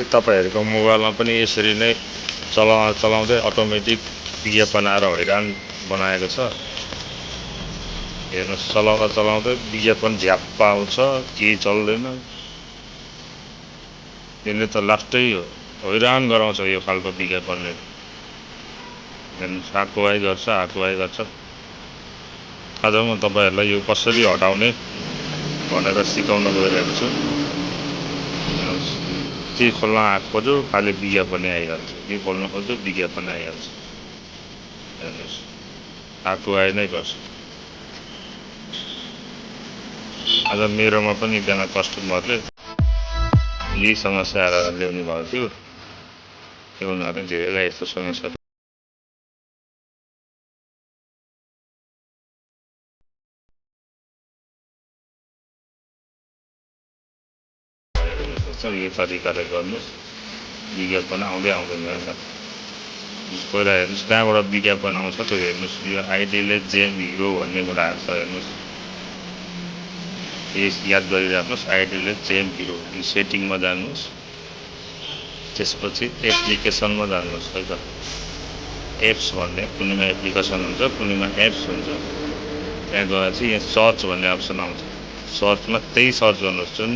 तपाईहरुको मोबाइलमा पनि यसरी नै चलाउँदै अटोमेटिक विज्ञापन आएर हैरान बनाएको छ। हेर्नुस् चलाउँदै विज्ञापन झ्याप्प आउँछ, केही चल्दैन। यसले त लास्टै हैरान गराउँछ यो खालको विज्ञापनले। हेर्नुस् आकुवाई गर्छ। आज म तपाईहरुलाई यो कसरी हटाउने भनेर सिकाउन गइरहेको छु। के खोल्न खोज्यो खाली विज्ञापनै आइहाल्छ। के खोल्न खोज्यो विज्ञापन आइहाल्छ। हेर्नुस् आकुवाई नै गर्छ। आज मेरोमा पनि एकजना कस्टमरले यही समस्या ल्याउनु भएको थियो। त्यो उनीहरुले धेरैलाई यस्तो समस्या यो तरिकाले गर्नुस् विज्ञापन आउँदैन। पहिला हेर्नुस् कहाँबाट विज्ञापन आउँछ त्यो हेर्नुस्। यो आइडीले जेम हिरो भन्ने कुरा आएको छ हेर्नुस्। यस याद गरिराख्नुस् आइडीले जेम हिरो। यो सेटिङमा जानुहोस्। त्यसपछि एप्लिकेसनमा जानुहोस् है त। एप्स भन्ने कुनैमा एप्लिकेसन हुन्छ, कुनैमा एप्स हुन्छ। त्यहाँ गएपछि यहाँ सर्च भन्ने अप्सन आउँछ। सर्चमा त्यही सर्च गर्नुहोस् जुन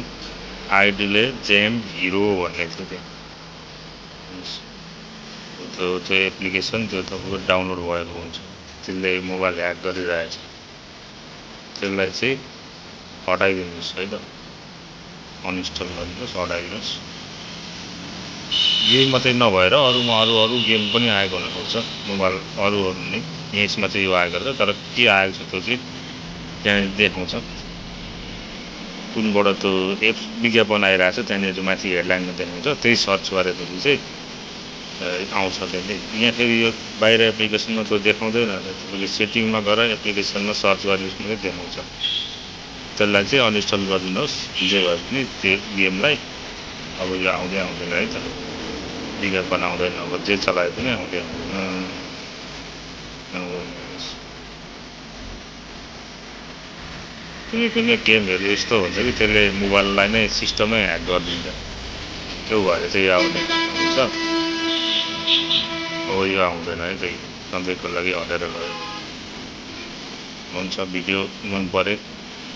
आइडीले जेम हिरो भन्ने छ त्यो एप्लिकेसन त्यो तपाईको डाउनलोड भएको हुन्छ। त्यसले मोबाइल ह्याक गरिरहेछ। त्यसलाई चाहिँ हटाइदिनुस् है त। अनइन्स्टल गरिदिनुस्, हटाइदिनुस्। यही मात्रै नभएर अरु गेम पनि आएको हुनसक्छ। मोबाइल अरु नै यसमा चाहिँ यो आएको छ तर के आएको छ त्यो चाहिँ त्यहाँ देखाउँछ। कुनबाट त्यो एप्स विज्ञापन आइरहेछ त्यहाँनिर माथि हेडलाइनमा देखाउँछ। त्यही सर्च गरेपछि चाहिँ आउँछ त्यहाँ। यहाँ फेरि यो बाहिर एप्लिकेसनमा त्यो देखाउँदैन। तपाईले सेटिङमा गएर एप्लिकेसनमा सर्च गरेपछि मात्रै देखाउँछ। त्यसलाई चाहिँ अनइन्स्टल गरिदिनुहोस्। जे भए पनि त्यो गेमलाई अब यो आउँदैन है त। विज्ञापन आउँदैन। अब जे चलाए पनि आउँदैन। कुनै गेमहरु यस्तो हुन्छ कि त्यसले मोबाइललाई नै सिस्टमै ह्याक गरिदिन्छ। त्यो भएर चाहिँ आउने हुन्छ। अब यो आउँदैन है त। सधैँको लागि हटेर गयो। हुन्छ भिडियो मन परे